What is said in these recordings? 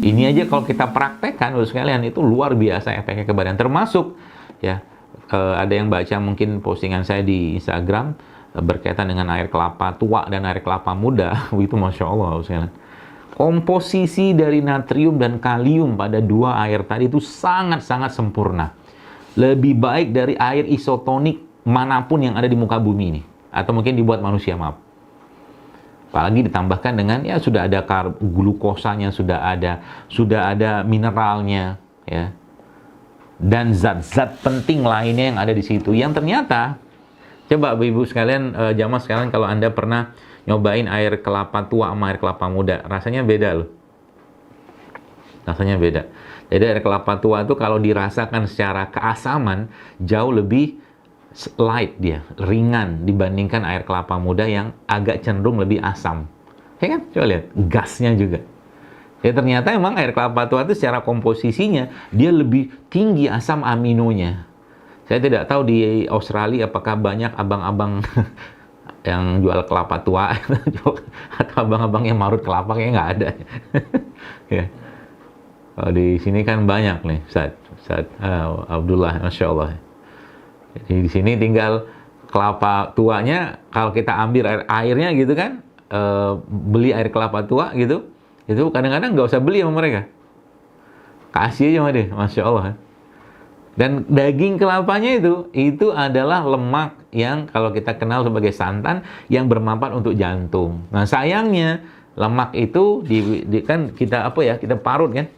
Ini aja kalau kita praktekkan, Bapak sekalian, itu luar biasa efeknya ke badan. Termasuk, ya, ada yang baca mungkin postingan saya di Instagram berkaitan dengan air kelapa tua dan air kelapa muda. Itu Masya Allah, Bapak sekalian. Komposisi dari natrium dan kalium pada dua air tadi itu sangat-sangat sempurna. Lebih baik dari air isotonik manapun yang ada di muka bumi ini. Atau mungkin dibuat manusia, maaf. Apalagi ditambahkan dengan, ya, sudah ada glukosanya, sudah ada mineralnya, ya. Dan zat-zat penting lainnya yang ada di situ. Yang ternyata, coba Ibu sekalian, jamaah sekalian, kalau Anda pernah nyobain air kelapa tua sama air kelapa muda, rasanya beda loh. Rasanya beda. Jadi air kelapa tua itu kalau dirasakan secara keasaman, jauh lebih light dia, ringan dibandingkan air kelapa muda yang agak cenderung lebih asam. Ya kan? Coba lihat, gasnya juga. Ya ternyata emang air kelapa tua itu secara komposisinya, dia lebih tinggi asam aminonya. Saya tidak tahu di Australia apakah banyak abang-abang yang jual kelapa tua atau abang-abang yang marut kelapa, kayaknya nggak ada. Ya. Kalau di sini kan banyak nih, Ustaz Abdullah, Masya Allah. Jadi di sini tinggal kelapa tuanya, kalau kita ambil airnya gitu kan, beli air kelapa tua gitu, itu kadang-kadang nggak usah beli sama mereka. Kasih aja sama dia, Masya Allah. Dan daging kelapanya itu adalah lemak yang kalau kita kenal sebagai santan yang bermanfaat untuk jantung. Nah sayangnya lemak itu kan kita kita parut kan,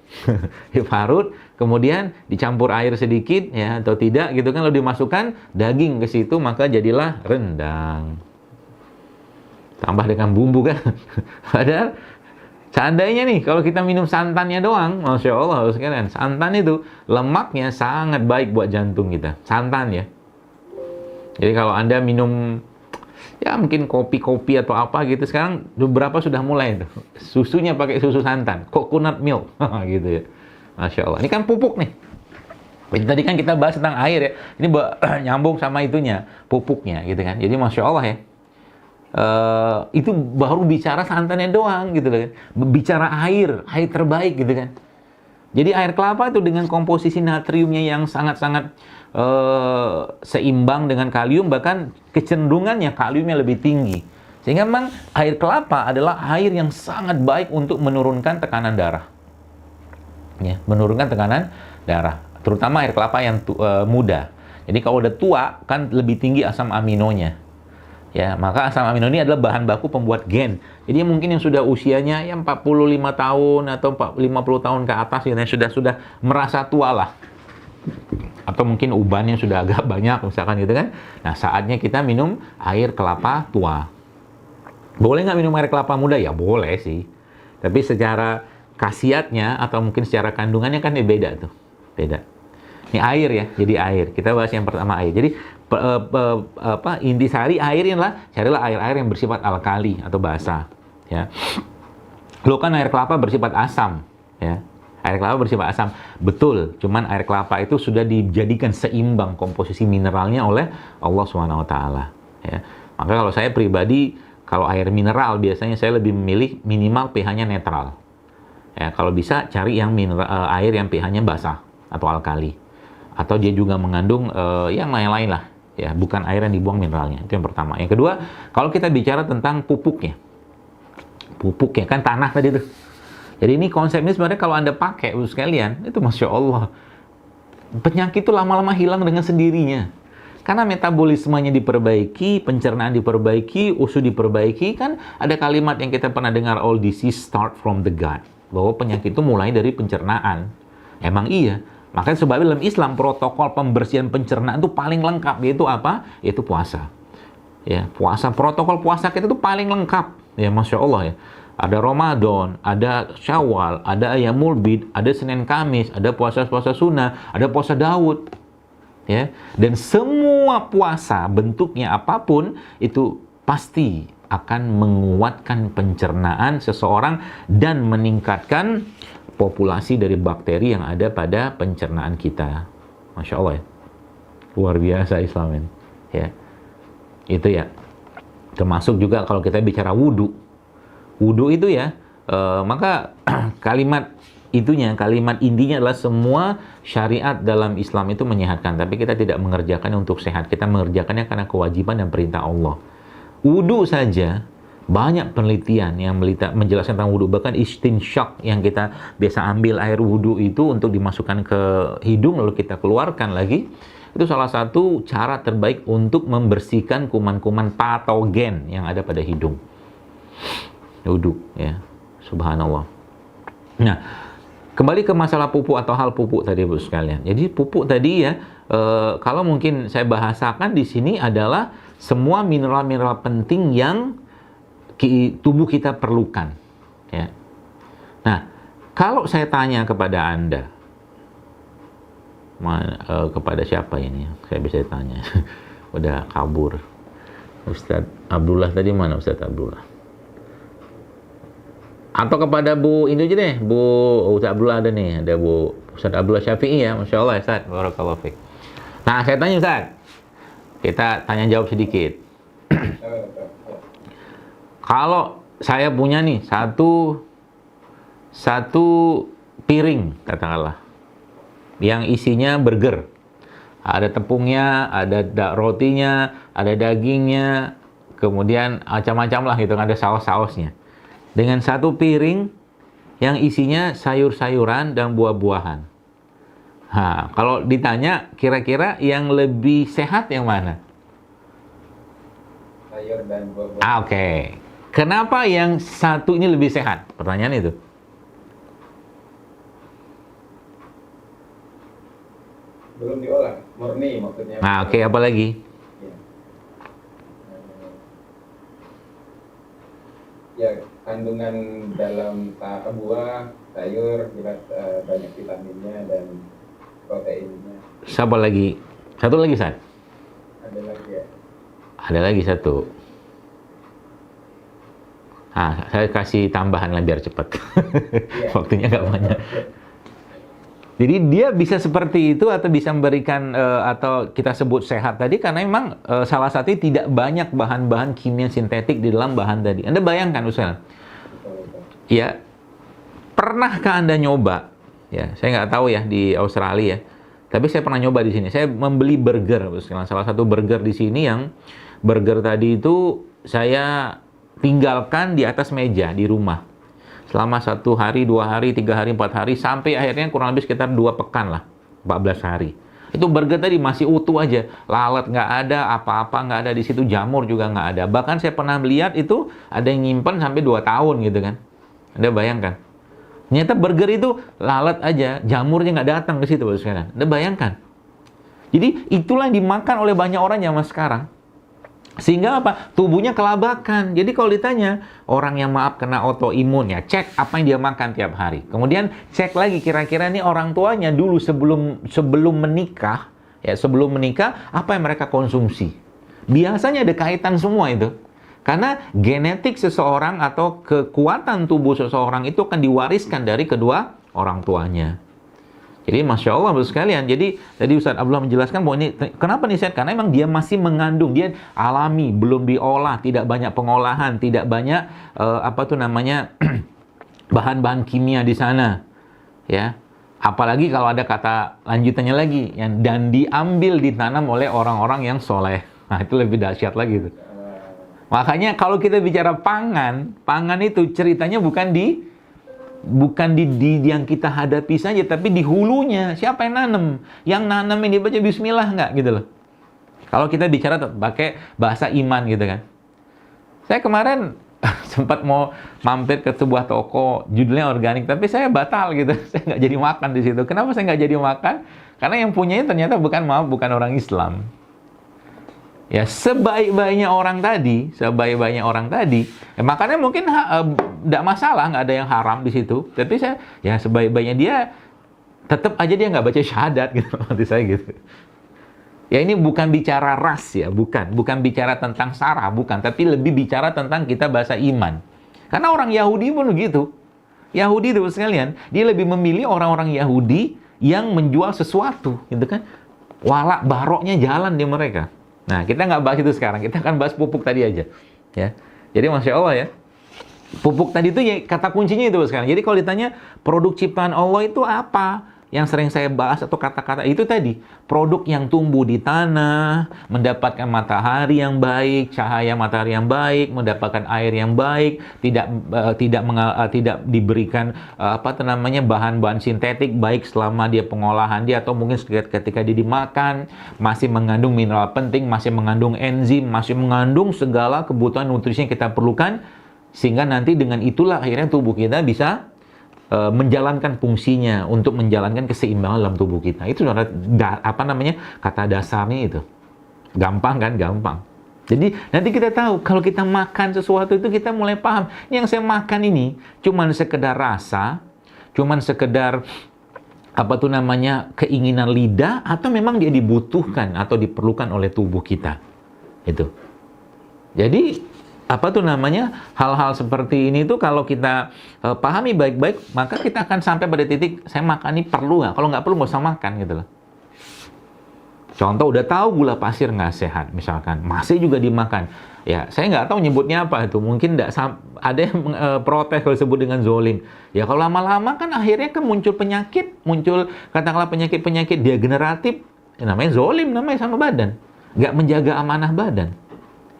diparut, kemudian dicampur air sedikit ya atau tidak gitu kan, lalu dimasukkan daging ke situ, maka jadilah rendang. Tambah dengan bumbu kan, padahal seandainya nih, kalau kita minum santannya doang, Masya Allah, sekalian, santan itu lemaknya sangat baik buat jantung kita. Santan ya. Jadi kalau Anda minum, ya mungkin kopi-kopi atau apa gitu, sekarang beberapa sudah mulai itu. Susunya pakai susu santan, coconut milk, gitu ya. Masya Allah. Ini kan pupuk nih. Tadi kan kita bahas tentang air ya. Ini nyambung sama itunya, pupuknya gitu kan. Jadi Masya Allah ya. Itu baru bicara santannya doang gitu kan, bicara air terbaik gitu kan. Jadi air kelapa itu dengan komposisi natriumnya yang sangat-sangat seimbang dengan kalium, bahkan kecenderungannya kaliumnya lebih tinggi, sehingga memang air kelapa adalah air yang sangat baik untuk menurunkan tekanan darah ya, menurunkan tekanan darah, terutama air kelapa yang muda. Jadi kalau udah tua kan lebih tinggi asam aminonya. Ya, maka asam amino ini adalah bahan baku pembuat gen. Jadi mungkin yang sudah usianya ya 45 tahun atau 50 tahun ke atas ya, sudah merasa tua lah. Atau mungkin ubannya sudah agak banyak misalkan gitu kan. Nah, saatnya kita minum air kelapa tua. Boleh nggak minum air kelapa muda? Ya boleh sih. Tapi secara khasiatnya atau mungkin secara kandungannya kan beda tuh. Beda. Ini air ya, jadi air. Kita bahas yang pertama air. Jadi intisari air inilah, carilah air-air yang bersifat alkali atau basa. Ya. Lo kan air kelapa bersifat asam, ya. Air kelapa bersifat asam, betul. Cuman air kelapa itu sudah dijadikan seimbang komposisi mineralnya oleh Allah Subhanahu Wa Taala. Ya. Maka kalau saya pribadi, kalau air mineral biasanya saya lebih memilih minimal pH-nya netral. Ya, kalau bisa cari yang air yang pH-nya basah atau alkali. Atau dia juga mengandung yang lain-lain lah. Ya, bukan air yang dibuang mineralnya. Itu yang pertama. Yang kedua, kalau kita bicara tentang pupuknya. Pupuknya, kan tanah tadi tuh. Jadi ini konsep ini sebenarnya kalau Anda pakai, sekalian, itu Masya Allah. Penyakit itu lama-lama hilang dengan sendirinya. Karena metabolismenya diperbaiki, pencernaan diperbaiki, usus diperbaiki. Kan ada kalimat yang kita pernah dengar, all disease start from the gut. Bahwa penyakit itu mulai dari pencernaan. Emang iya. Makanya sebabnya dalam Islam protokol pembersihan pencernaan itu paling lengkap, yaitu apa? Yaitu puasa. Ya, puasa, protokol puasa kita itu paling lengkap. Ya, Masya Allah ya. Ada Ramadan, ada Syawal, ada Ayyamul Bid, ada Senin Kamis, ada puasa-puasa sunnah, ada puasa Daud. Ya, dan semua puasa bentuknya apapun itu pasti akan menguatkan pencernaan seseorang dan meningkatkan populasi dari bakteri yang ada pada pencernaan kita. Masya Allah ya. Luar biasa Islam ini. Ya. Itu ya. Termasuk juga kalau kita bicara wudu. Wudu itu ya, maka kalimat itunya, kalimat intinya adalah semua syariat dalam Islam itu menyehatkan, tapi kita tidak mengerjakannya untuk sehat. Kita mengerjakannya karena kewajiban dan perintah Allah. Wudu saja, banyak penelitian yang menjelaskan tentang wudu. Bahkan istinsyak yang kita biasa ambil air wudu itu untuk dimasukkan ke hidung lalu kita keluarkan lagi, itu salah satu cara terbaik untuk membersihkan kuman-kuman patogen yang ada pada hidung. Wudu, ya. Subhanallah. Nah, kembali ke masalah pupuk atau hal pupuk tadi, Bu sekalian. Jadi pupuk tadi ya, kalau mungkin saya bahasakan di sini adalah semua mineral-mineral penting yang tubuh kita perlukan. Ya. Nah, kalau saya tanya kepada Anda, kepada siapa ini? Saya bisa tanya. Udah kabur. Ustadz Abdullah tadi mana Ustadz Abdullah? Atau kepada Bu ini aja deh, Bu Ustadz Abdullah ada nih, ada Bu Ustadz Abdullah Syafi'i ya, Masya Allah Ustadz, barakallahu fiik. Nah, saya tanya Ustadz, kita tanya jawab sedikit. Kalau saya punya nih satu piring katakanlah, yang isinya burger, ada tepungnya, ada rotinya, ada dagingnya, kemudian macam-macam lah gitu, ada saus-sausnya. Dengan satu piring yang isinya sayur-sayuran dan buah-buahan. Nah, kalau ditanya kira-kira yang lebih sehat yang mana? Sayur dan buah-buahan. Oke. Kenapa yang satu ini lebih sehat? Pertanyaan itu. Belum diolah, murni maksudnya. Nah, oke, apa lagi? Ya, kandungan dalam buah, sayur, jelas banyak vitaminnya dan proteinnya. Siapa lagi? Satu lagi, San? Ada lagi ya? Ada lagi satu. Ah, saya kasih tambahan lah biar cepat. Iya. Waktunya nggak banyak. Jadi dia bisa seperti itu atau bisa memberikan atau kita sebut sehat tadi karena memang salah satunya tidak banyak bahan-bahan kimia sintetik di dalam bahan tadi. Anda bayangkan, Ustaz? Ya, pernahkah Anda nyoba? Ya, saya nggak tahu ya di Australia ya. Tapi saya pernah nyoba di sini. Saya membeli burger, salah satu burger di sini yang burger tadi itu saya tinggalkan di atas meja di rumah. Selama 1 hari, 2 hari, 3 hari, 4 hari, sampai akhirnya kurang lebih sekitar 2 pekan lah, 14 hari. Itu burger tadi masih utuh aja, lalat nggak ada, apa-apa nggak ada di situ, jamur juga nggak ada. Bahkan saya pernah melihat itu ada yang nyimpen sampai 2 tahun gitu kan. Anda bayangkan. Ternyata burger itu lalat aja, jamurnya nggak datang ke situ sekarang. Anda bayangkan. Jadi itulah yang dimakan oleh banyak orang zaman sekarang. Sehingga apa? Tubuhnya kelabakan. Jadi kalau ditanya, orang yang maaf kena autoimun ya, cek apa yang dia makan tiap hari. Kemudian cek lagi kira-kira nih orang tuanya dulu sebelum menikah, ya sebelum menikah, apa yang mereka konsumsi. Biasanya ada kaitan semua itu. Karena genetik seseorang atau kekuatan tubuh seseorang itu akan diwariskan dari kedua orang tuanya. Jadi Masya Allah Bapak sekalian. Jadi tadi Ustaz Abdullah menjelaskan bahwa ini kenapa nih Ustaz? Karena memang dia masih mengandung, dia alami, belum diolah, tidak banyak pengolahan, tidak banyak bahan-bahan kimia di sana. Ya. Apalagi kalau ada kata lanjutannya lagi dan diambil ditanam oleh orang-orang yang soleh. Nah, itu lebih dahsyat lagi tuh. Makanya kalau kita bicara pangan itu ceritanya bukan di yang kita hadapi saja, tapi di hulunya. Siapa yang nanam? Yang nanam ini baca bismillah nggak gitu loh. Kalau kita bicara pakai bahasa iman gitu kan. Saya kemarin sempat mau mampir ke sebuah toko, judulnya organik, tapi saya batal gitu. Saya nggak jadi makan di situ. Kenapa saya nggak jadi makan? Karena yang punyanya ternyata bukan orang Islam. Ya, sebaik-baiknya orang tadi, ya, makanya mungkin tidak masalah, nggak ada yang haram di situ. Tapi ya sebaik-baiknya dia, tetap aja dia nggak baca syahadat gitu, maksud saya gitu. Ya ini bukan bicara ras ya, bukan bicara tentang sara, bukan, tapi lebih bicara tentang kita bahasa iman. Karena orang Yahudi pun begitu. Yahudi itu sekalian, dia lebih memilih orang-orang Yahudi yang menjual sesuatu, gitu kan? Walak baroknya jalan di mereka. Nah, kita nggak bahas itu sekarang. Kita akan bahas pupuk tadi aja. Ya. Jadi, Masya Allah ya. Pupuk tadi itu ya kata kuncinya itu sekarang. Jadi kalau ditanya produk ciptaan Allah itu apa? Yang sering saya bahas atau kata-kata itu tadi, produk yang tumbuh di tanah, mendapatkan matahari yang baik, cahaya matahari yang baik, mendapatkan air yang baik, tidak diberikan bahan-bahan sintetik baik selama dia pengolahan dia atau mungkin ketika dia dimakan, masih mengandung mineral penting, masih mengandung enzim, masih mengandung segala kebutuhan nutrisi yang kita perlukan, sehingga nanti dengan itulah akhirnya tubuh kita bisa menjalankan fungsinya untuk menjalankan keseimbangan dalam tubuh kita. Itu kata dasarnya itu. Gampang kan? Gampang. Jadi nanti kita tahu kalau kita makan sesuatu itu kita mulai paham. Ini yang saya makan ini cuman sekedar rasa, cuman sekedar keinginan lidah atau memang dia dibutuhkan atau diperlukan oleh tubuh kita. Itu. Jadi hal-hal seperti ini tuh kalau kita pahami baik-baik, maka kita akan sampai pada titik saya makan ini perlu nggak? Kalau nggak perlu nggak usah makan gitu loh. Contoh, udah tahu gula pasir nggak sehat misalkan, masih juga dimakan. Ya, saya nggak tahu nyebutnya apa itu. Mungkin ada yang protes kalau disebut dengan zolim. Ya kalau lama-lama kan akhirnya kan muncul penyakit, katakanlah penyakit degeneratif, namanya zolim namanya sama badan. Nggak menjaga amanah badan.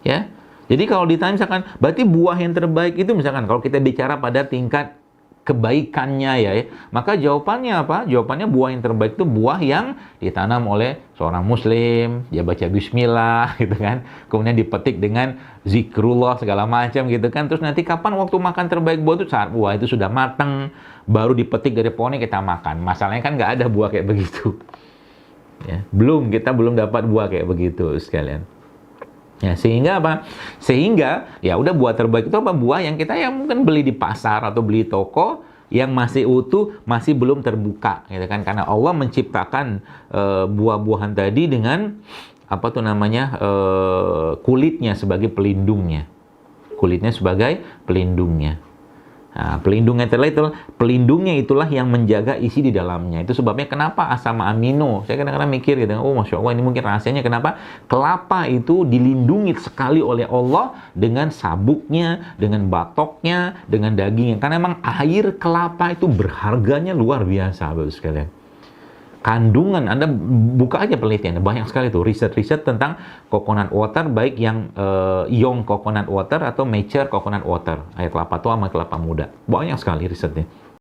Ya. Jadi kalau ditanya misalkan, berarti buah yang terbaik itu misalkan kalau kita bicara pada tingkat kebaikannya ya, maka jawabannya apa? Jawabannya buah yang terbaik itu buah yang ditanam oleh seorang muslim, dia baca bismillah gitu kan, kemudian dipetik dengan zikrullah segala macam gitu kan, terus nanti kapan waktu makan terbaik buah itu saat buah itu sudah matang, baru dipetik dari pohonnya kita makan. Masalahnya kan nggak ada buah kayak begitu. Ya, kita belum dapat buah kayak begitu sekalian. Ya, sehingga apa? Sehingga ya udah buah terbaik itu apa? Buah yang kita yang mungkin beli di pasar atau beli toko yang masih utuh, masih belum terbuka, gitu kan? Karena Allah menciptakan buah-buahan tadi dengan kulitnya sebagai pelindungnya. Kulitnya sebagai pelindungnya. Nah, pelindungnya itulah yang menjaga isi di dalamnya. Itu sebabnya kenapa asam amino. Saya kadang-kadang mikir gitu, oh Masya Allah ini mungkin rahasianya kenapa kelapa itu dilindungi sekali oleh Allah dengan sabuknya, dengan batoknya, dengan dagingnya. Karena memang air kelapa itu berharganya luar biasa, Bapak sekalian. Kandungan, Anda buka aja penelitian, banyak sekali tuh riset-riset tentang coconut water, baik yang young coconut water atau mature coconut water, air kelapa tua sama kelapa muda. Banyak sekali risetnya.